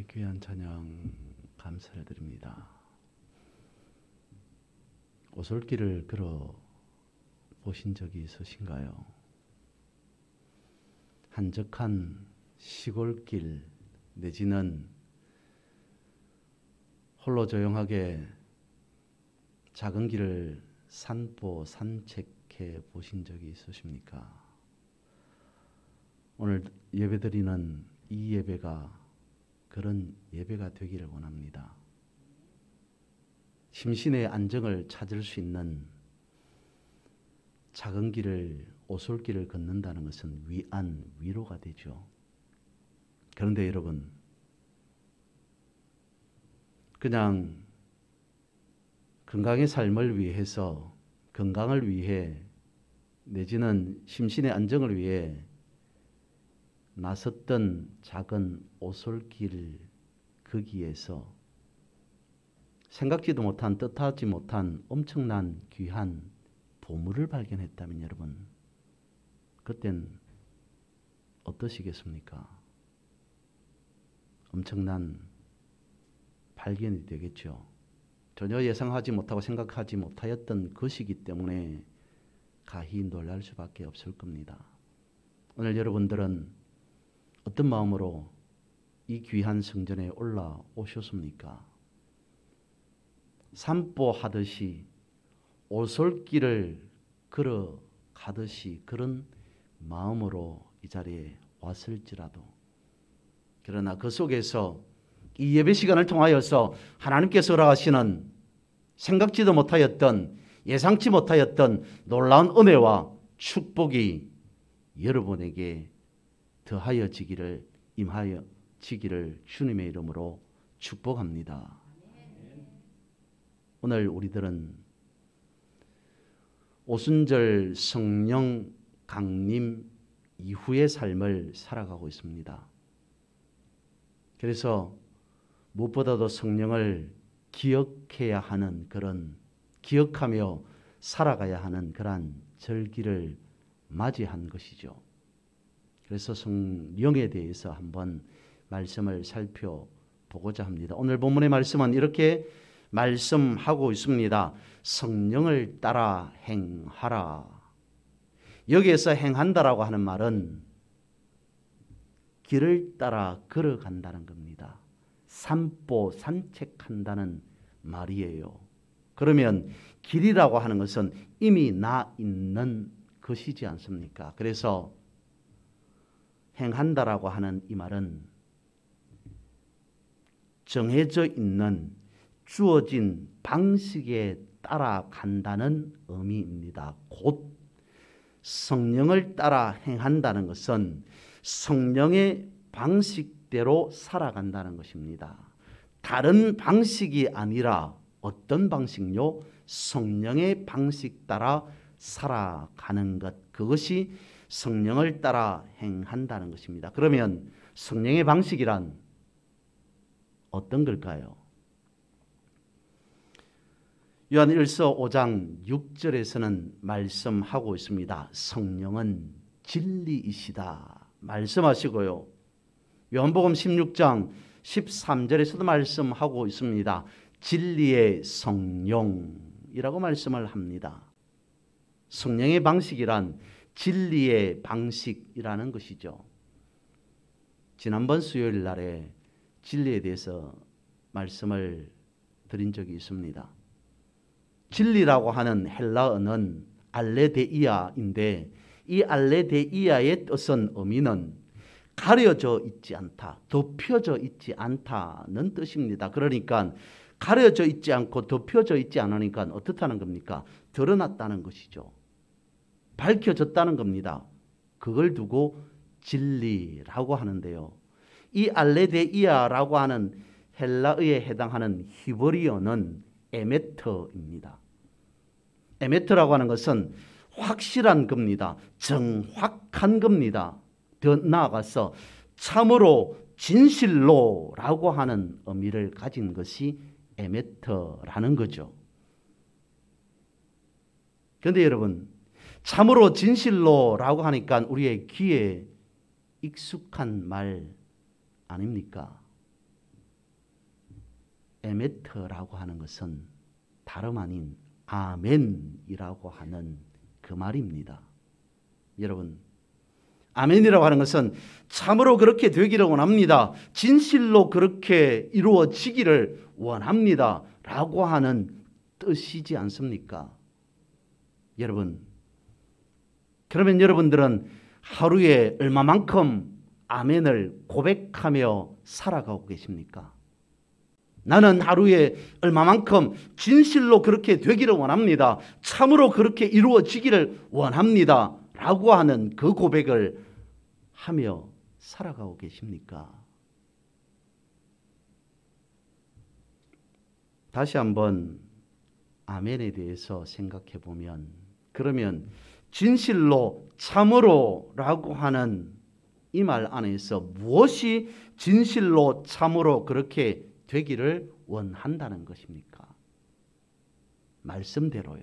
귀한 찬양 감사를 드립니다. 오솔길을 걸어 보신 적이 있으신가요? 한적한 시골길 내지는 홀로 조용하게 작은 길을 산보 산책해 보신 적이 있으십니까? 오늘 예배드리는 이 예배가 그런 예배가 되기를 원합니다. 심신의 안정을 찾을 수 있는 작은 길을, 오솔길을 걷는다는 것은 위로가 되죠. 그런데 여러분, 그냥 건강의 삶을 위해서, 건강을 위해 내지는 심신의 안정을 위해 나섰던 작은 오솔길 거기에서 생각지도 못한, 뜻하지 못한 엄청난 귀한 보물을 발견했다면 여러분, 그땐 어떠시겠습니까? 엄청난 발견이 되겠죠. 전혀 예상하지 못하고 생각하지 못하였던 것이기 때문에 가히 놀랄 수밖에 없을 겁니다. 오늘 여러분들은 어떤 마음으로 이 귀한 성전에 올라오셨습니까? 산보하듯이 오솔길을 걸어가듯이 그런 마음으로 이 자리에 왔을지라도, 그러나 그 속에서 이 예배 시간을 통하여서 하나님께서 허락하시는 생각지도 못하였던, 예상치 못하였던 놀라운 은혜와 축복이 여러분에게 더하여지기를, 임하여지기를 주님의 이름으로 축복합니다. 오늘 우리들은 오순절 성령 강림 이후의 삶을 살아가고 있습니다. 그래서 무엇보다도 성령을 기억해야 하는, 그런 기억하며 살아가야 하는 그러한 절기를 맞이한 것이죠. 그래서 성령에 대해서 한번 말씀을 살펴보고자 합니다. 오늘 본문의 말씀은 이렇게 말씀하고 있습니다. 성령을 따라 행하라. 여기에서 행한다라고 하는 말은 길을 따라 걸어간다는 겁니다. 산보, 산책한다는 말이에요. 그러면 길이라고 하는 것은 이미 나 있는 것이지 않습니까? 그래서 행한다라고 하는 이 말은 정해져 있는 주어진 방식에 따라간다는 의미입니다. 곧 성령을 따라 행한다는 것은 성령의 방식대로 살아간다는 것입니다. 다른 방식이 아니라 어떤 방식요? 성령의 방식 따라 살아가는 것, 그것이 성령을 따라 행한다는 것입니다. 그러면 성령의 방식이란 어떤 걸까요? 요한 1서 5장 6절에서는 말씀하고 있습니다. 성령은 진리이시다 말씀하시고요. 요한복음 16장 13절에서도 말씀하고 있습니다. 진리의 성령이라고 말씀을 합니다. 성령의 방식이란 진리의 방식이라는 것이죠. 지난번 수요일 날에 진리에 대해서 말씀을 드린 적이 있습니다. 진리라고 하는 헬라어는 알레데이아인데, 이 알레데이아의 뜻은, 의미는 가려져 있지 않다, 덮여져 있지 않다는 뜻입니다. 그러니까 가려져 있지 않고 덮여져 있지 않으니까 어떻다는 겁니까? 드러났다는 것이죠. 밝혀졌다는 겁니다. 그걸 두고 진리라고 하는데요. 이 알레데이아라고 하는 헬라어에 해당하는 히브리어는 에메터입니다. 에메터라고 하는 것은 확실한 겁니다. 정확한 겁니다. 더 나아가서 참으로, 진실로라고 하는 의미를 가진 것이 에메터라는 거죠. 그런데 여러분, 참으로, 진실로라고 하니까 우리의 귀에 익숙한 말 아닙니까? 에메트라고 하는 것은 다름 아닌 아멘이라고 하는 그 말입니다. 여러분, 아멘이라고 하는 것은 참으로 그렇게 되기를 원합니다. 진실로 그렇게 이루어지기를 원합니다. 라고 하는 뜻이지 않습니까? 여러분, 그러면 여러분들은 하루에 얼마만큼 아멘을 고백하며 살아가고 계십니까? 나는 하루에 얼마만큼 진실로 그렇게 되기를 원합니다. 참으로 그렇게 이루어지기를 원합니다. 라고 하는 그 고백을 하며 살아가고 계십니까? 다시 한번 아멘에 대해서 생각해 보면, 그러면 진실로 참으로 라고 하는 이 말 안에서 무엇이 진실로 참으로 그렇게 되기를 원한다는 것입니까? 말씀대로요.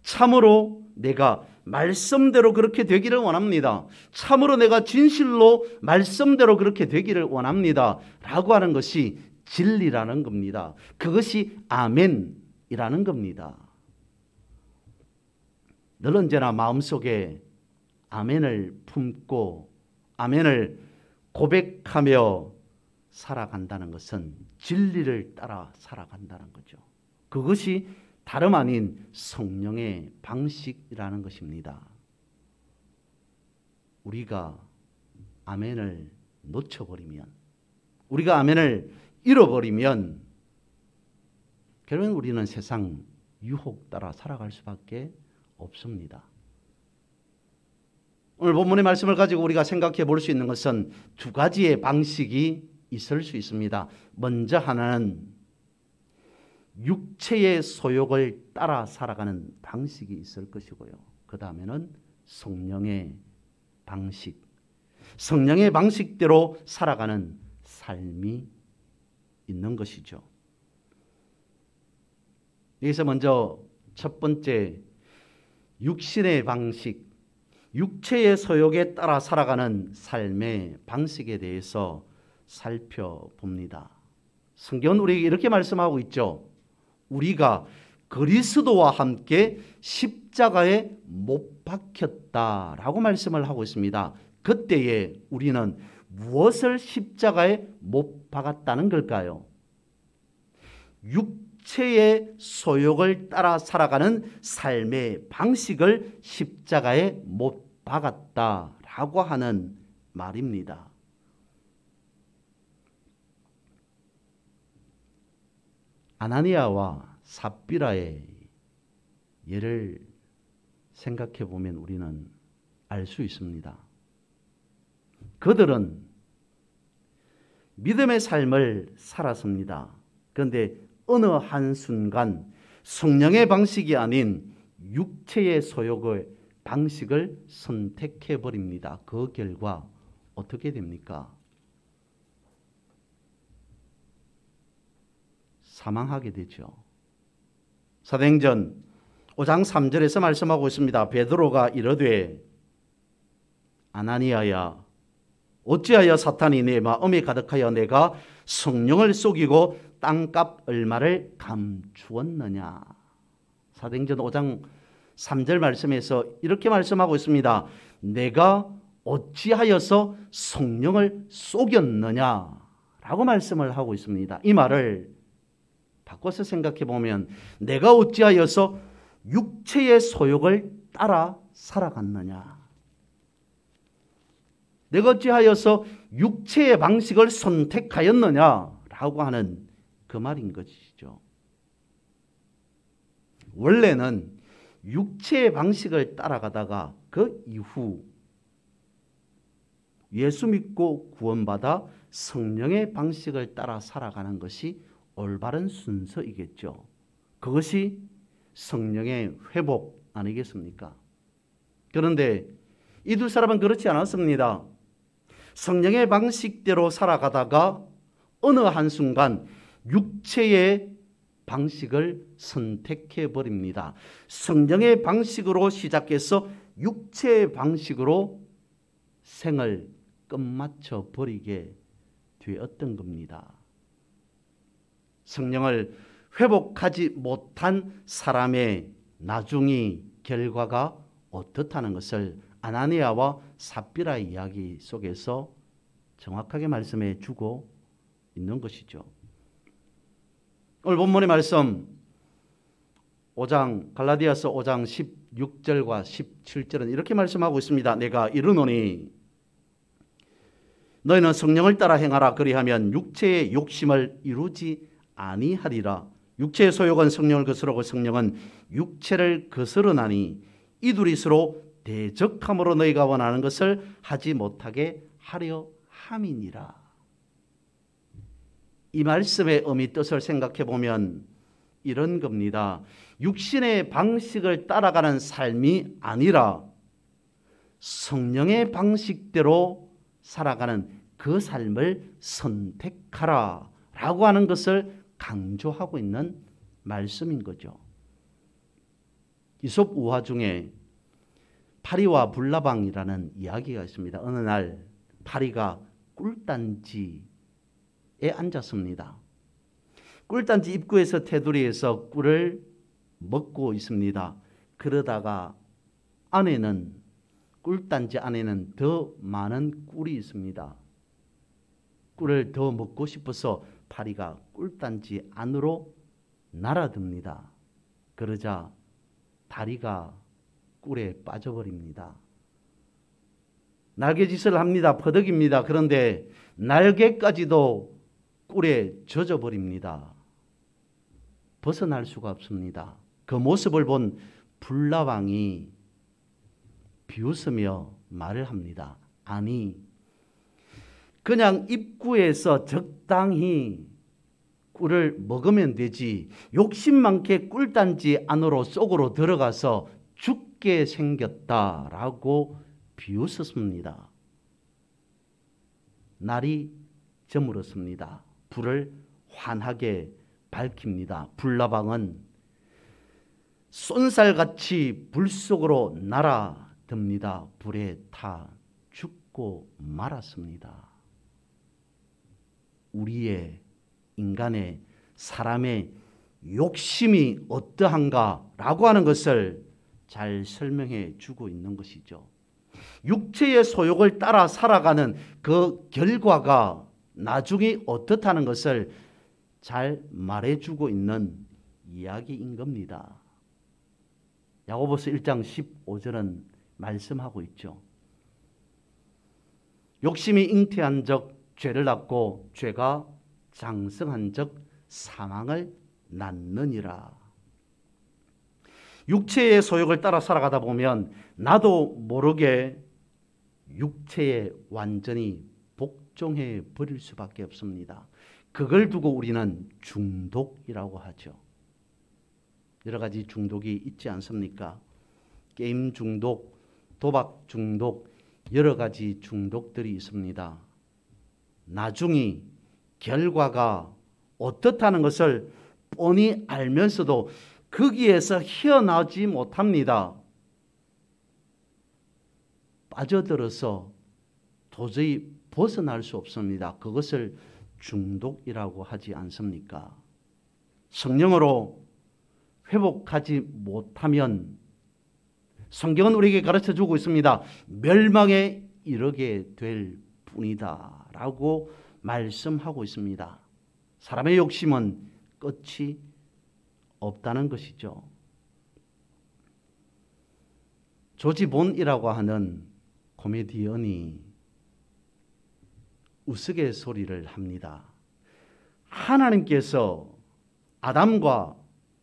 참으로 내가 말씀대로 그렇게 되기를 원합니다. 참으로 내가 진실로 말씀대로 그렇게 되기를 원합니다. 라고 하는 것이 진리라는 겁니다. 그것이 아멘이라는 겁니다. 늘 언제나 마음속에 아멘을 품고 아멘을 고백하며 살아간다는 것은 진리를 따라 살아간다는 거죠. 그것이 다름 아닌 성령의 방식이라는 것입니다. 우리가 아멘을 놓쳐버리면, 우리가 아멘을 잃어버리면 결국은 우리는 세상 유혹 따라 살아갈 수밖에 없습니다. 오늘 본문의 말씀을 가지고 우리가 생각해 볼 수 있는 것은 두 가지의 방식이 있을 수 있습니다. 먼저 하나는 육체의 소욕을 따라 살아가는 방식이 있을 것이고요. 그 다음에는 성령의 방식, 성령의 방식대로 살아가는 삶이 있는 것이죠. 여기서 먼저 첫 번째 육신의 방식, 육체의 소욕에 따라 살아가는 삶의 방식에 대해서 살펴봅니다. 성경은 우리에게 이렇게 말씀하고 있죠. 우리가 그리스도와 함께 십자가에 못 박혔다라고 말씀을 하고 있습니다. 그때에 우리는 무엇을 십자가에 못 박았다는 걸까요? 육체의 소욕을 따라 살아가는 삶의 방식을 십자가에 못 박았다라고 하는 말입니다. 아나니아와 삽비라의 예를 생각해 보면 우리는 알 수 있습니다. 그들은 믿음의 삶을 살았습니다. 그런데 어느 한순간 성령의 방식이 아닌 육체의 소욕의 방식을 선택해 버립니다. 그 결과 어떻게 됩니까? 사망하게 되죠. 사도행전 5장 3절에서 말씀하고 있습니다. 베드로가 이르되 아나니아야 어찌하여 사탄이 내 마음에 가득하여 내가 성령을 속이고 땅값 얼마를 감추었느냐. 사도행전 5장 3절 말씀에서 이렇게 말씀하고 있습니다. 내가 어찌하여서 성령을 속였느냐 라고 말씀을 하고 있습니다. 이 말을 바꿔서 생각해 보면 내가 어찌하여서 육체의 소욕을 따라 살아갔느냐, 내가 어찌하여서 육체의 방식을 선택하였느냐라고 하는 그 말인 것이죠. 원래는 육체의 방식을 따라가다가 그 이후 예수 믿고 구원받아 성령의 방식을 따라 살아가는 것이 올바른 순서이겠죠. 그것이 성령의 회복 아니겠습니까? 그런데 이 두 사람은 그렇지 않았습니다. 성령의 방식대로 살아가다가 어느 한순간 육체의 방식을 선택해 버립니다. 성령의 방식으로 시작해서 육체의 방식으로 생을 끝마쳐 버리게 되었던 겁니다. 성령을 회복하지 못한 사람의 나중의 결과가 어떻다는 것을 아나니아와 삽비라의 이야기 속에서 정확하게 말씀해 주고 있는 것이죠. 오늘 본문의 말씀 5장 갈라디아서 5장 16절과 17절은 이렇게 말씀하고 있습니다. 내가 이르노니 너희는 성령을 따라 행하라. 그리하면 육체의 욕심을 이루지 아니하리라. 육체의 소욕은 성령을 거스르고 성령은 육체를 거스르나니 이 둘이 서로 대적함으로 너희가 원하는 것을 하지 못하게 하려 함이니라. 이 말씀의 의미 뜻을 생각해 보면 이런 겁니다. 육신의 방식을 따라가는 삶이 아니라 성령의 방식대로 살아가는 그 삶을 선택하라 라고 하는 것을 강조하고 있는 말씀인 거죠. 이솝 우화 중에 파리와 불나방이라는 이야기가 있습니다. 어느 날 파리가 꿀단지에 앉았습니다. 꿀단지 입구에서 테두리에서 꿀을 먹고 있습니다. 그러다가 꿀단지 안에는 더 많은 꿀이 있습니다. 꿀을 더 먹고 싶어서 파리가 꿀단지 안으로 날아듭니다. 그러자 다리가 꿀에 빠져버립니다. 날개짓을 합니다. 퍼덕입니다. 그런데 날개까지도 꿀에 젖어버립니다. 벗어날 수가 없습니다. 그 모습을 본 불나방이 비웃으며 말을 합니다. 아니, 그냥 입구에서 적당히 꿀을 먹으면 되지 욕심 많게 꿀단지 안으로 속으로 들어가서 죽게 생겼다라고 비웃었습니다. 날이 저물었습니다. 불을 환하게 밝힙니다. 불나방은 쏜살같이 불 속으로 날아듭니다. 불에 타 죽고 말았습니다. 우리의 인간의 사람의 욕심이 어떠한가라고 하는 것을 잘 설명해 주고 있는 것이죠. 육체의 소욕을 따라 살아가는 그 결과가 나중에 어떻다는 것을 잘 말해주고 있는 이야기인 겁니다. 야고보서 1장 15절은 말씀하고 있죠. 욕심이 잉태한 적 죄를 낳고 죄가 장성한 적 사망을 낳느니라. 육체의 소욕을 따라 살아가다 보면 나도 모르게 육체에 완전히 복종해 버릴 수밖에 없습니다. 그걸 두고 우리는 중독이라고 하죠. 여러 가지 중독이 있지 않습니까? 게임 중독, 도박 중독, 여러 가지 중독들이 있습니다. 나중에 결과가 어떻다는 것을 뻔히 알면서도 거기에서 헤어나지 못합니다. 빠져들어서 도저히 벗어날 수 없습니다. 그것을 중독이라고 하지 않습니까? 성령으로 회복하지 못하면 성경은 우리에게 가르쳐주고 있습니다. 멸망에 이르게 될 뿐이다 라고 말씀하고 있습니다. 사람의 욕심은 끝이 없다는 것이죠. 조지 본이라고 하는 코미디언이 우스갯소리를 합니다. 하나님께서 아담과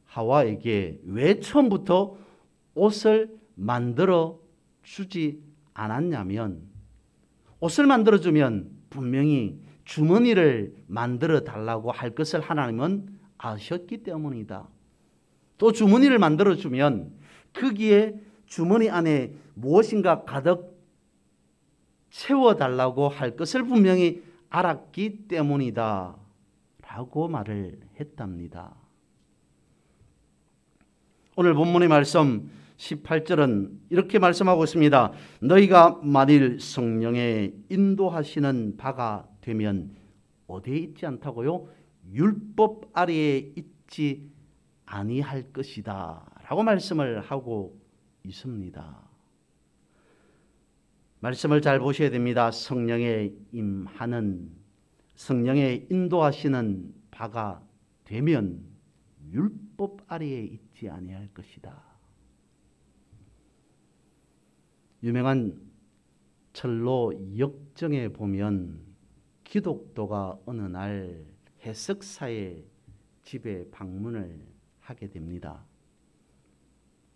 하와에게 왜 처음부터 옷을 만들어 주지 않았냐면, 옷을 만들어 주면 분명히 주머니를 만들어 달라고 할 것을 하나님은 아셨기 때문이다. 또 주머니를 만들어 주면 거기에 주머니 안에 무엇인가 가득 채워달라고 할 것을 분명히 알았기 때문이다 라고 말을 했답니다. 오늘 본문의 말씀 18절은 이렇게 말씀하고 있습니다. 너희가 만일 성령의 인도하시는 바가 되면 어디에 있지 않다고요? 율법 아래에 있지 아니할 것이다 라고 말씀을 하고 있습니다. 말씀을 잘 보셔야 됩니다. 성령의 임하는, 성령의 인도하시는 바가 되면 율법 아래에 있지 아니할 것이다. 유명한 철로 역정에 보면 기독도가 어느 날 해석사의 집에 방문을 하게 됩니다.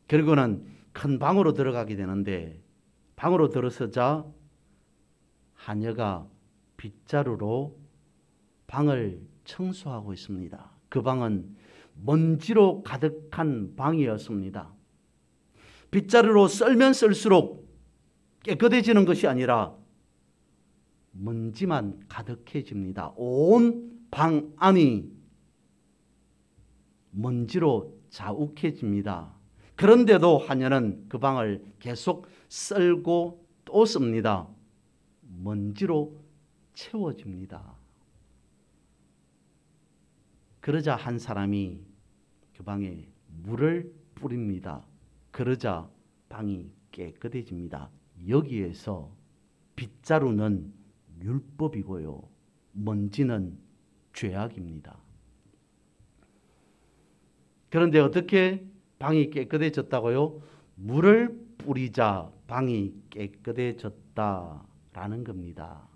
결국은 큰 방으로 들어가게 되는데 방으로 들어서자 하녀가 빗자루로 방을 청소하고 있습니다. 그 방은 먼지로 가득한 방이었습니다. 빗자루로 썰면 썰수록 깨끗해지는 것이 아니라 먼지만 가득해집니다. 온 방 안이 먼지로 자욱해집니다. 그런데도 하녀는 그 방을 계속 썰고 또 씁니다. 먼지로 채워집니다. 그러자 한 사람이 그 방에 물을 뿌립니다. 그러자 방이 깨끗해집니다. 여기에서 빗자루는 율법이고요, 먼지는 죄악입니다. 그런데 어떻게 방이 깨끗해졌다고요? 물을 뿌리자 방이 깨끗해졌다라는 겁니다.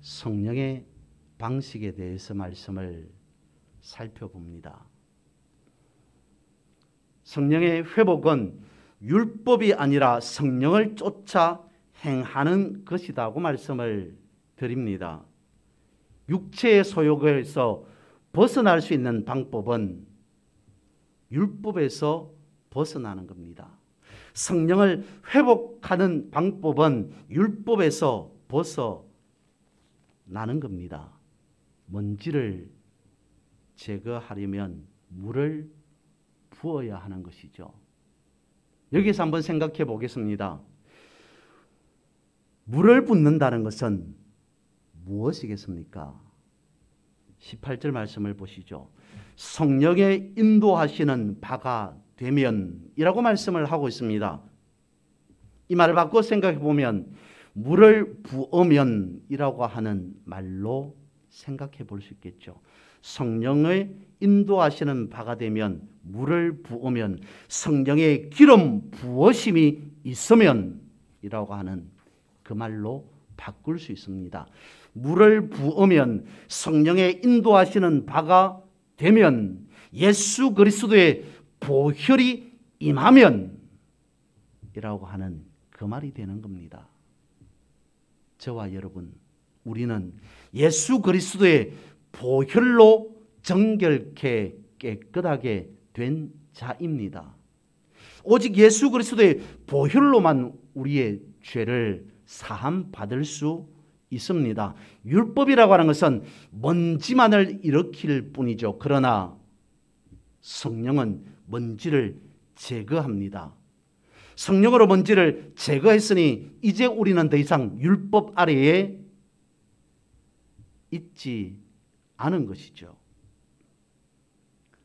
성령의 방식에 대해서 말씀을 살펴봅니다. 성령의 회복은 율법이 아니라 성령을 쫓아 행하는 것이라고 말씀을 드립니다. 육체의 소욕에서 벗어날 수 있는 방법은 율법에서 벗어나는 겁니다. 성령을 회복하는 방법은 율법에서 벗어나는 겁니다. 먼지를 제거하려면 물을 부어야 하는 것이죠. 여기서 한번 생각해 보겠습니다. 물을 붓는다는 것은 무엇이겠습니까? 18절 말씀을 보시죠. 성령의 인도하시는 바가 되면 이라고 말씀을 하고 있습니다. 이 말을 바꿔 생각해 보면 물을 부으면 이라고 하는 말로 생각해 볼 수 있겠죠. 성령의 인도하시는 바가 되면, 물을 부으면, 성령의 기름 부으심이 있으면 이라고 하는 그 말로 바꿀 수 있습니다. 물을 부으면, 성령의 인도하시는 바가 되면, 예수 그리스도의 보혈이 임하면 이라고 하는 그 말이 되는 겁니다. 저와 여러분, 우리는 예수 그리스도의 보혈로 정결케 깨끗하게 된 자입니다. 오직 예수 그리스도의 보혈로만 우리의 죄를 사함 받을 수 있습니다. 율법이라고 하는 것은 먼지만을 일으킬 뿐이죠. 그러나 성령은 먼지를 제거합니다. 성령으로 먼지를 제거했으니 이제 우리는 더 이상 율법 아래에 있지 않은 것이죠.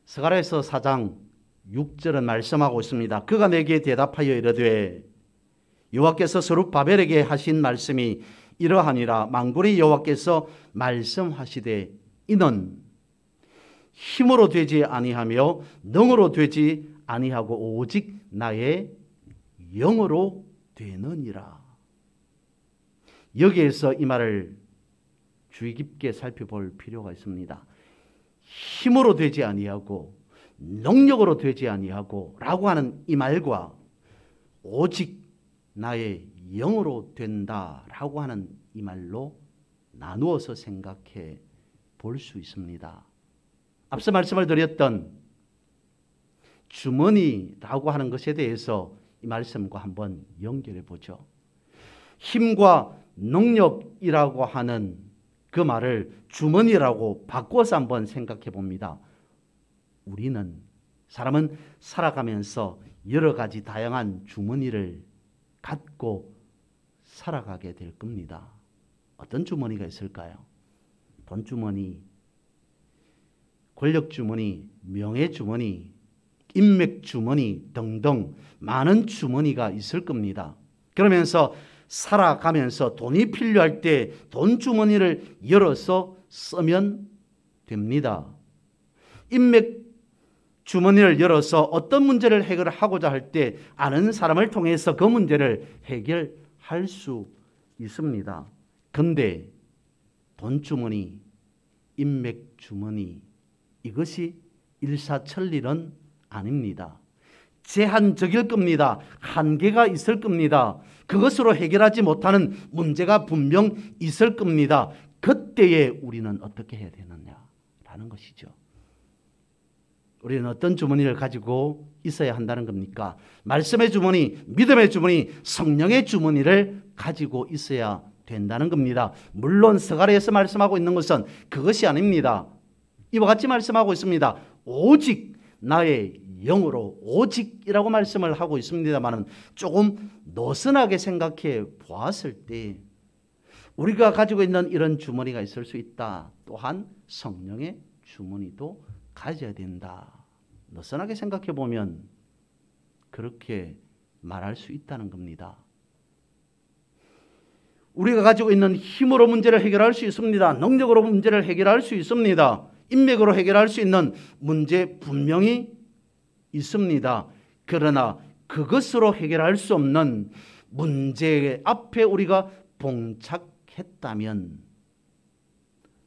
스가랴서 4장 6절은 말씀하고 있습니다. 그가 내게 대답하여 이르되 여호와께서 스룹바벨에게 하신 말씀이 이러하니라. 만군의 여호와께서 말씀하시되 이는 힘으로 되지 아니하며 능으로 되지 아니하고 오직 나의 영으로 되느니라. 여기에서 이 말을 주의 깊게 살펴볼 필요가 있습니다. 힘으로 되지 아니하고 능력으로 되지 아니하고 라고 하는 이 말과 오직 나의 영으로 된다라고 하는 이 말로 나누어서 생각해 볼 수 있습니다. 앞서 말씀을 드렸던 주머니라고 하는 것에 대해서 이 말씀과 한번 연결해 보죠. 힘과 능력이라고 하는 그 말을 주머니라고 바꿔서 한번 생각해 봅니다. 사람은 살아가면서 여러 가지 다양한 주머니를 갖고 살아가게 될 겁니다. 어떤 주머니가 있을까요? 돈 주머니, 권력 주머니, 명예 주머니, 인맥 주머니 등등 많은 주머니가 있을 겁니다. 그러면서 살아가면서 돈이 필요할 때 돈 주머니를 열어서 쓰면 됩니다. 인맥 주머니를 열어서 어떤 문제를 해결하고자 할 때 아는 사람을 통해서 그 문제를 해결할 수 있습니다. 그런데 돈 주머니, 인맥 주머니 이것이 일사천리는 아닙니다. 제한적일 겁니다. 한계가 있을 겁니다. 그것으로 해결하지 못하는 문제가 분명 있을 겁니다. 그때에 우리는 어떻게 해야 되느냐라는 것이죠. 우리는 어떤 주머니를 가지고 있어야 한다는 겁니까? 말씀의 주머니, 믿음의 주머니, 성령의 주머니를 가지고 있어야 된다는 겁니다. 물론 서가랴에서 말씀하고 있는 것은 그것이 아닙니다. 이와 같이 말씀하고 있습니다. 오직 나의 영으로 오직이라고 말씀을 하고 있습니다만 조금 느슨하게 생각해 보았을 때 우리가 가지고 있는 이런 주머니가 있을 수 있다. 또한 성령의 주머니도 가져야 된다. 느슨하게 생각해 보면 그렇게 말할 수 있다는 겁니다. 우리가 가지고 있는 힘으로 문제를 해결할 수 있습니다. 능력으로 문제를 해결할 수 있습니다. 인맥으로 해결할 수 있는 문제 분명히 있습니다. 그러나 그것으로 해결할 수 없는 문제 앞에 우리가 봉착했다면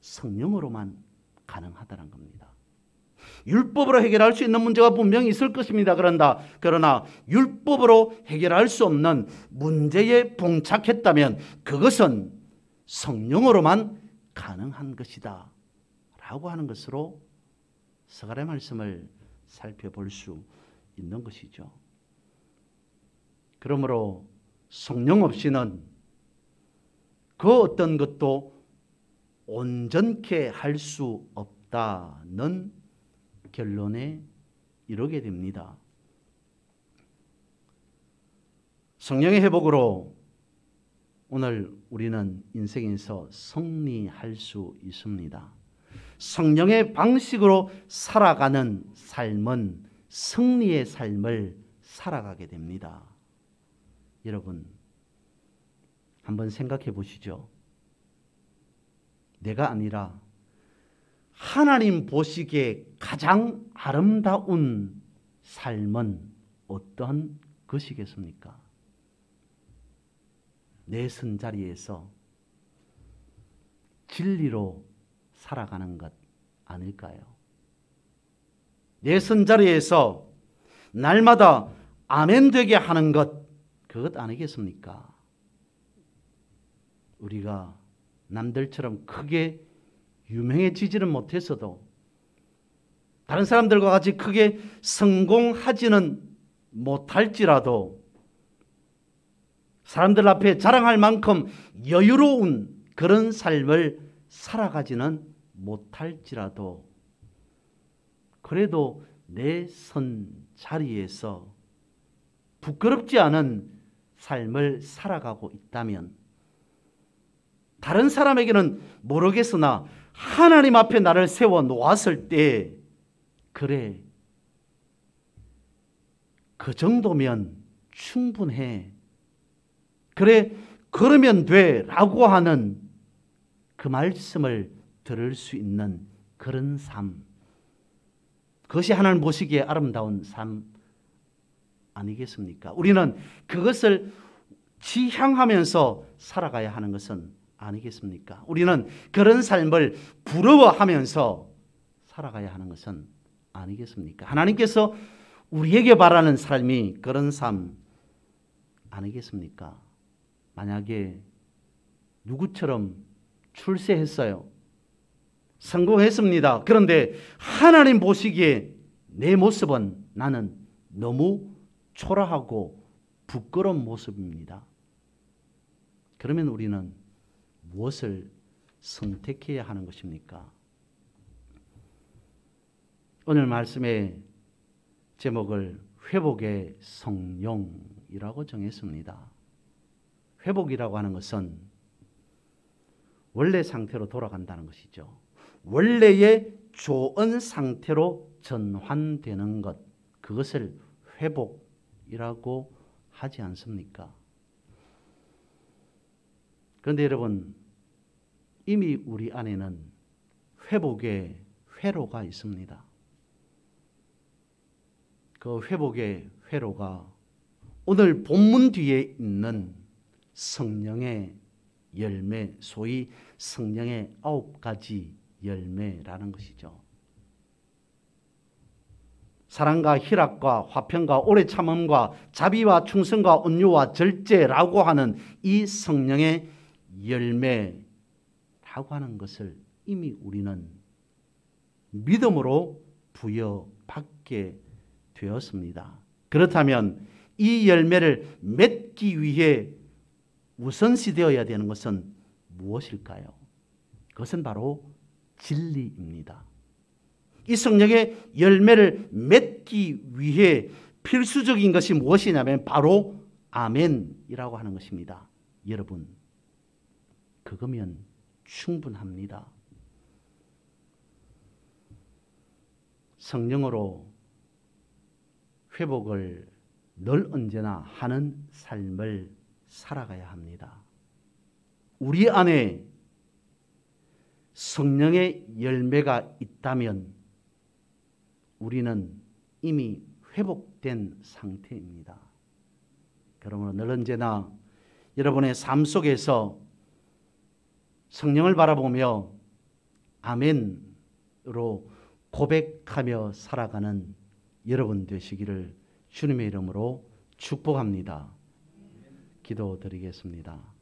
성령으로만 가능하다는 겁니다. 율법으로 해결할 수 있는 문제가 분명히 있을 것입니다. 그러나 율법으로 해결할 수 없는 문제에 봉착했다면 그것은 성령으로만 가능한 것이다 라고 하는 것으로 서가랴 말씀을 살펴볼 수 있는 것이죠. 그러므로 성령 없이는 그 어떤 것도 온전케 할 수 없다는 결론에 이르게 됩니다. 성령의 회복으로 오늘 우리는 인생에서 승리할 수 있습니다. 성령의 방식으로 살아가는 삶은 승리의 삶을 살아가게 됩니다. 여러분, 한번 생각해 보시죠. 내가 아니라 하나님 보시기에 가장 아름다운 삶은 어떤 것이겠습니까? 내 선자리에서 진리로 살아가는 것 아닐까요? 내 선자리에서 날마다 아멘 되게 하는 것, 그것 아니겠습니까? 우리가 남들처럼 크게 유명해지지는 못했어도 다른 사람들과 같이 크게 성공하지는 못할지라도 사람들 앞에 자랑할 만큼 여유로운 그런 삶을 살아가지는 못할지라도 그래도 내 선 자리에서 부끄럽지 않은 삶을 살아가고 있다면 다른 사람에게는 모르겠으나 하나님 앞에 나를 세워 놓았을 때 그래, 그 정도면 충분해. 그래, 그러면 돼 라고 하는 그 말씀을 들을 수 있는 그런 삶, 그것이 하나님 보시기에 아름다운 삶 아니겠습니까? 우리는 그것을 지향하면서 살아가야 하는 것은 아니겠습니까? 우리는 그런 삶을 부러워하면서 살아가야 하는 것은 아니겠습니까? 하나님께서 우리에게 바라는 삶이 그런 삶 아니겠습니까? 만약에 누구처럼 출세했어요. 성공했습니다. 그런데 하나님 보시기에 내 모습은 나는 너무 초라하고 부끄러운 모습입니다. 그러면 우리는 무엇을 선택해야 하는 것입니까? 오늘 말씀의 제목을 회복의 성령이라고 정했습니다. 회복이라고 하는 것은 원래 상태로 돌아간다는 것이죠. 원래의 좋은 상태로 전환되는 것, 그것을 회복이라고 하지 않습니까? 그런데 여러분, 이미 우리 안에는 회복의 회로가 있습니다. 그 회복의 회로가 오늘 본문 뒤에 있는 성령의 열매, 소위 성령의 9가지 열매라는 것이죠. 사랑과 희락과 화평과 오래 참음과 자비와 충성과 온유와 절제라고 하는 이 성령의 열매라고 하는 것을 이미 우리는 믿음으로 부여받게 되었습니다. 그렇다면 이 열매를 맺기 위해 우선시 되어야 되는 것은 무엇일까요? 그것은 바로 진리입니다. 이 성령의 열매를 맺기 위해 필수적인 것이 무엇이냐면 바로 아멘이라고 하는 것입니다. 여러분, 그거면 충분합니다. 성령으로 회복을 늘 언제나 하는 삶을 살아가야 합니다. 우리 안에 성령의 열매가 있다면 우리는 이미 회복된 상태입니다. 그러므로 늘 언제나 여러분의 삶 속에서 성령을 바라보며 아멘으로 고백하며 살아가는 여러분 되시기를 주님의 이름으로 축복합니다. 기도드리겠습니다.